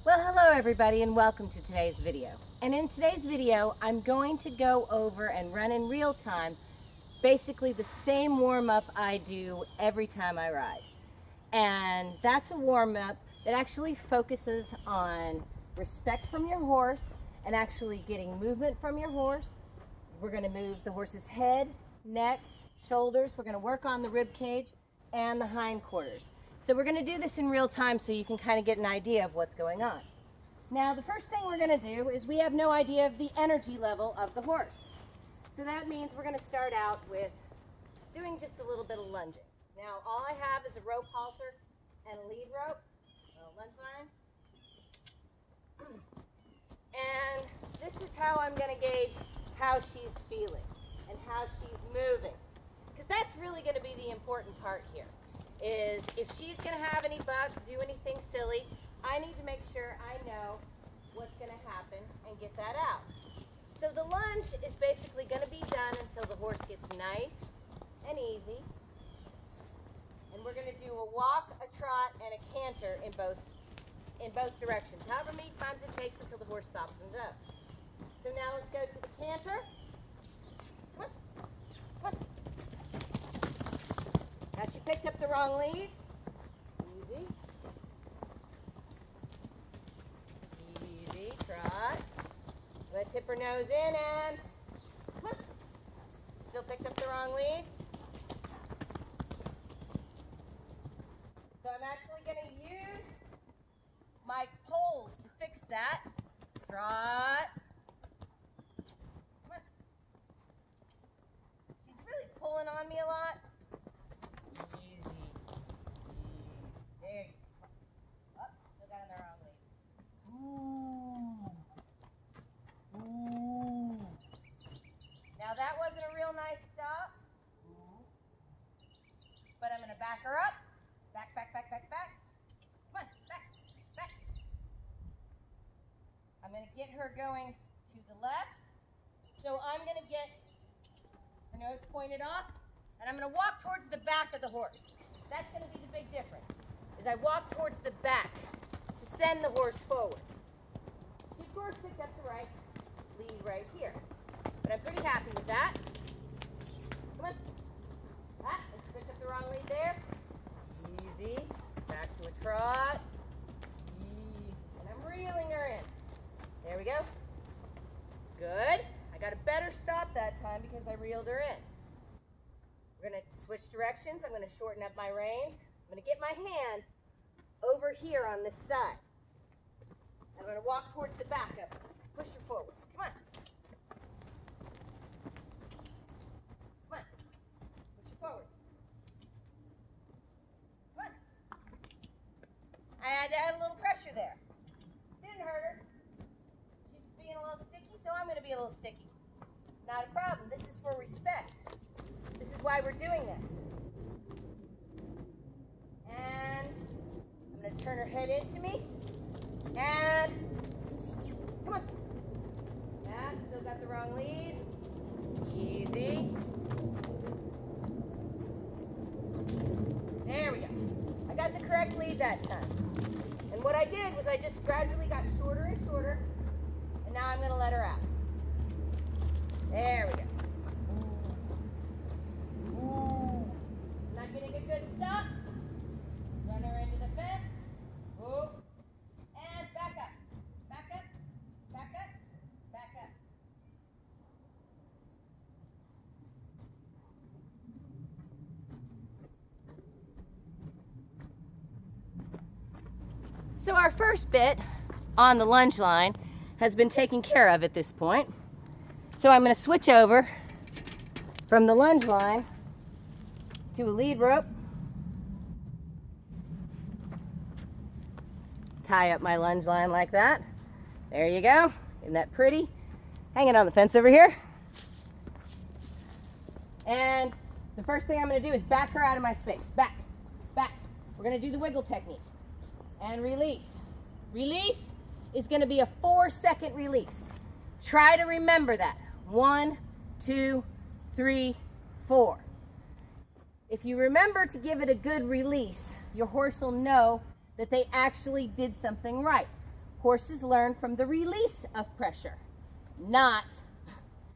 Well, hello everybody and welcome to today's video. And in today's video, I'm going to go over and run in real time basically the same warm-up I do every time I ride. And that's a warm-up that actually focuses on respect from your horse and actually getting movement from your horse. We're going to move the horse's head, neck, shoulders. We're going to work on the rib cage and the hindquarters. So we're going to do this in real time so you can kind of get an idea of what's going on. Now the first thing we're going to do is we have no idea of the energy level of the horse. So that means we're going to start out with doing just a little bit of lunging. Now all I have is a rope halter and a lead rope, a lunge line. And this is how I'm going to gauge how she's feeling and how she's moving. Because that's really going to be the important part here. Is if she's going to have any bugs, do anything silly, I need to make sure I know what's going to happen and get that out. So the lunge is basically going to be done until the horse gets nice and easy. And we're going to do a walk, a trot, and a canter in both directions, however many times it takes until the horse softens up. So now let's go to the canter. Come on. Come on. Now she picked up the wrong lead. Easy. Easy, trot. Let's tip her nose in and come on. Still picked up the wrong lead. So I'm actually going to use my poles to fix that. Trot. Come on. She's really pulling on me a lot. Easy. There you go. Oh, still got in the wrong lead. Ooh. Ooh. Now that wasn't a real nice stop. But I'm going to back her up. Back, back, back, back, back. Come on, back, back. I'm going to get her going to the left. So I'm going to get her nose pointed off. And I'm going to walk towards the back of the horse. That's going to be the big difference, is I walk towards the back to send the horse forward. She, of course, picked up the right lead right here. But I'm pretty happy with that. Come on. Ah, and she picked up the wrong lead there. Easy. Back to a trot. Easy. And I'm reeling her in. There we go. Good. I got a better stop that time because I reeled her in. We're going to switch directions. I'm going to shorten up my reins. I'm going to get my hand over here on this side. I'm going to walk towards the back of her. Push her forward. Come on. Come on. Push her forward. Come on. I had to add a little pressure there. Didn't hurt her. She's being a little sticky, so I'm going to be a little sticky. Not a problem. This is for respect. This is why we're doing this. And I'm going to turn her head into me. And come on. Yeah, still got the wrong lead. Easy. There we go. I got the correct lead that time. And what I did was I just gradually got shorter and shorter. And now I'm going to let her out. There we go. Not getting a good stop. Run her into the fence. Whoa. And back up. Back up. Back up. Back up. So our first bit on the lunge line has been taken care of at this point. So I'm going to switch over from the lunge line to a lead rope. Tie up my lunge line like that. There you go. Isn't that pretty? Hang it on the fence over here. And the first thing I'm going to do is back her out of my space. Back, back. We're going to do the wiggle technique. And release. Release is going to be a 4-second release. Try to remember that. 1, 2, 3, 4. If you remember to give it a good release, your horse will know that they actually did something right. horses learn from the release of pressure, not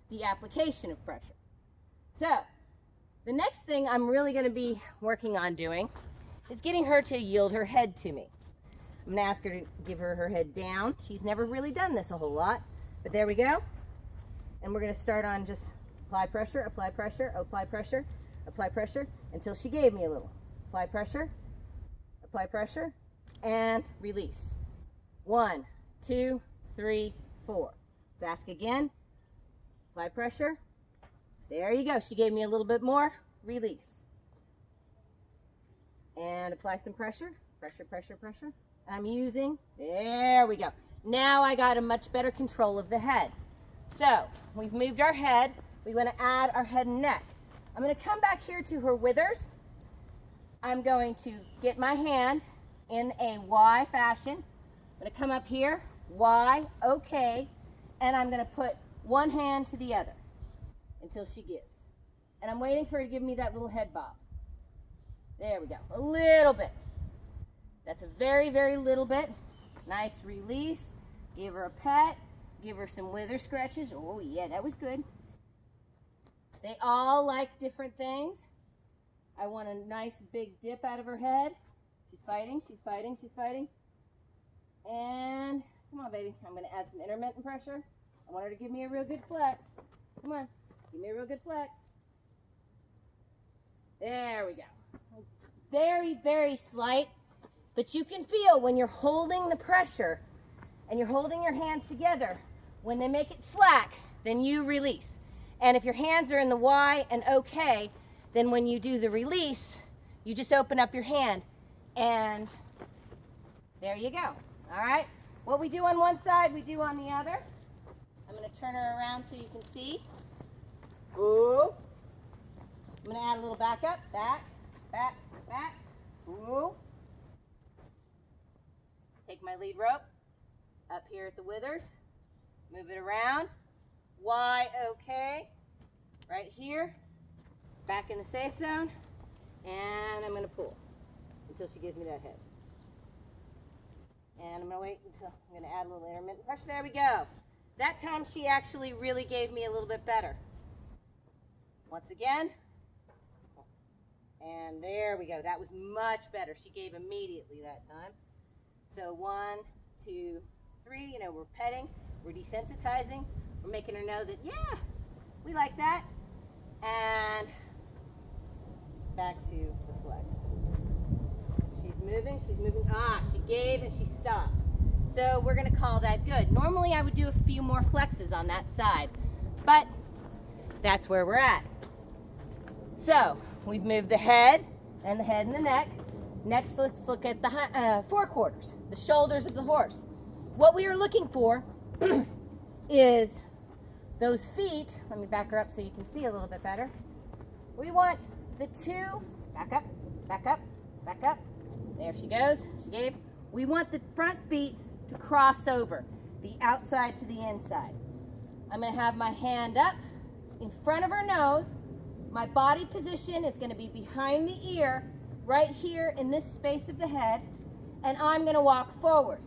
the application of pressure. So the next thing I'm really going to be working on doing is getting her to yield her head to me. I'm going to ask her to give her head down. She's never really done this a whole lot, but there we go. And we're going to start on just apply pressure, apply pressure, apply pressure, apply pressure, until she gave me a little. Apply pressure, and release. 1, 2, 3, 4. Let's ask again. Apply pressure. There you go. She gave me a little bit more. Release. And apply some pressure. Pressure, pressure, pressure. I'm using, there we go. Now I got a much better control of the head. So we've moved our head. We want to add our head and neck. I'm going to come back here to her withers. I'm going to get my hand in a Y fashion. I'm going to come up here, Y, okay, and I'm going to put one hand to the other until she gives. And I'm waiting for her to give me that little head bob. There we go, a little bit. That's a very, very little bit. Nice release. Give her a pet. Give her some wither scratches. Oh yeah, that was good. They all like different things. I want a nice big dip out of her head. She's fighting, she's fighting, she's fighting. And come on, baby. I'm going to add some intermittent pressure. I want her to give me a real good flex. Come on, give me a real good flex. There we go. It's very, very slight, but you can feel when you're holding the pressure and you're holding your hands together, when they make it slack, then you release. And if your hands are in the Y and okay, then when you do the release, you just open up your hand and there you go. All right, what we do on one side, we do on the other. I'm going to turn her around so you can see. Ooh. I'm going to add a little back up, back, back, back. Ooh. Take my lead rope up here at the withers, move it around. Y, okay. Right here, back in the safe zone, and I'm going to pull until she gives me that head. And I'm going to wait until I'm going to add a little intermittent pressure. There we go. That time she actually really gave me a little bit better. Once again. And there we go. That was much better. She gave immediately that time. So 1, 2, 3. You know, we're petting. We're desensitizing. We're making her know that, yeah, we like that. And back to the flex. She's moving, she's moving. Ah, she gave and she stopped. So we're going to call that good. Normally I would do a few more flexes on that side, but that's where we're at. So we've moved the head and the neck. Next, let's look at the forequarters, the shoulders of the horse. What we are looking for is those feet. Let me back her up so you can see a little bit better. We want the two, back up, back up, back up. There she goes, she gave. We want the front feet to cross over, the outside to the inside. I'm going to have my hand up in front of her nose. My body position is going to be behind the ear, right here in this space of the head, and I'm going to walk forward.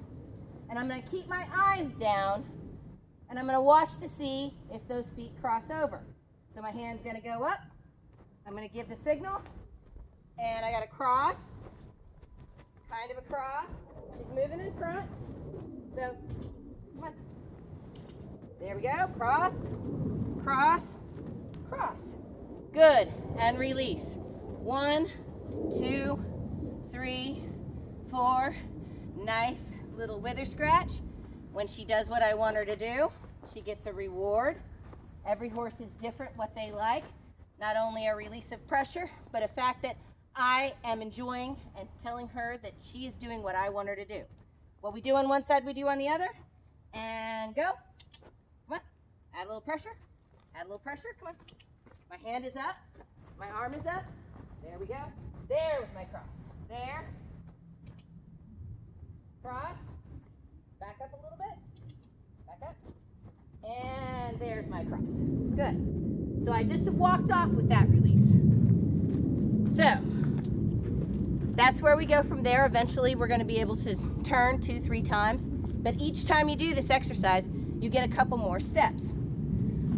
And I'm going to keep my eyes down, and I'm going to watch to see if those feet cross over. So my hand's going to go up. I'm going to give the signal, and I got to cross, kind of a cross. She's moving in front. So, come on. There we go. Cross, cross, cross. Good. And release. 1, 2, 3, 4. Nice little wither scratch. When she does what I want her to do, she gets a reward. Every horse is different what they like. Not only a release of pressure, but a fact that I am enjoying and telling her that she is doing what I want her to do. What we do on one side, we do on the other. And go. Come on. Add a little pressure. Add a little pressure. Come on. My hand is up. My arm is up. There we go. There was my cross. There. Cross. Back up a little bit. Back up. And there's my cross. Good. So I just walked off with that release. So that's where we go from there. Eventually we're going to be able to turn 2-3 times but each time you do this exercise, you get a couple more steps.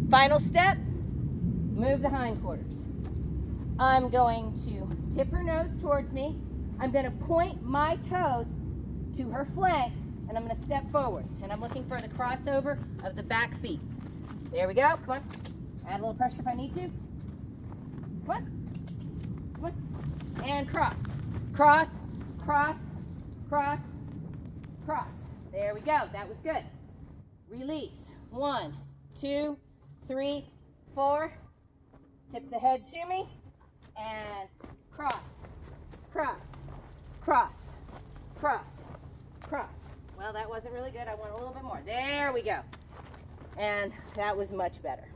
Final step, move the hindquarters. I'm going to tip her nose towards me. I'm going to point my toes to her flank, and I'm going to step forward. And I'm looking for the crossover of the back feet. There we go. Come on. Add a little pressure if I need to. Come on. Come on. And cross. Cross, cross, cross, cross. There we go. That was good. Release. 1, 2, 3, 4. Tip the head to me. And cross, cross, cross, cross, cross. Well, that wasn't really good. I want a little bit more. There we go. And that was much better.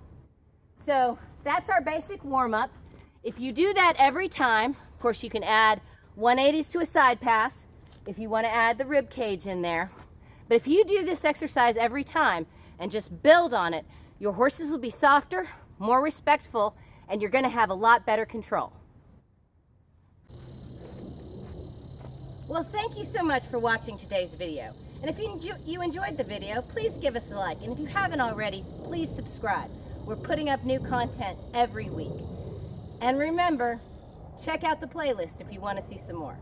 So that's our basic warm-up. If you do that every time, of course you can add 180s to a side pass if you want to add the rib cage in there. But if you do this exercise every time and just build on it, your horses will be softer, more respectful, and you're going to have a lot better control. Well, thank you so much for watching today's video. And if you enjoyed the video, please give us a like. And if you haven't already, please subscribe. We're putting up new content every week. And remember, check out the playlist if you want to see some more.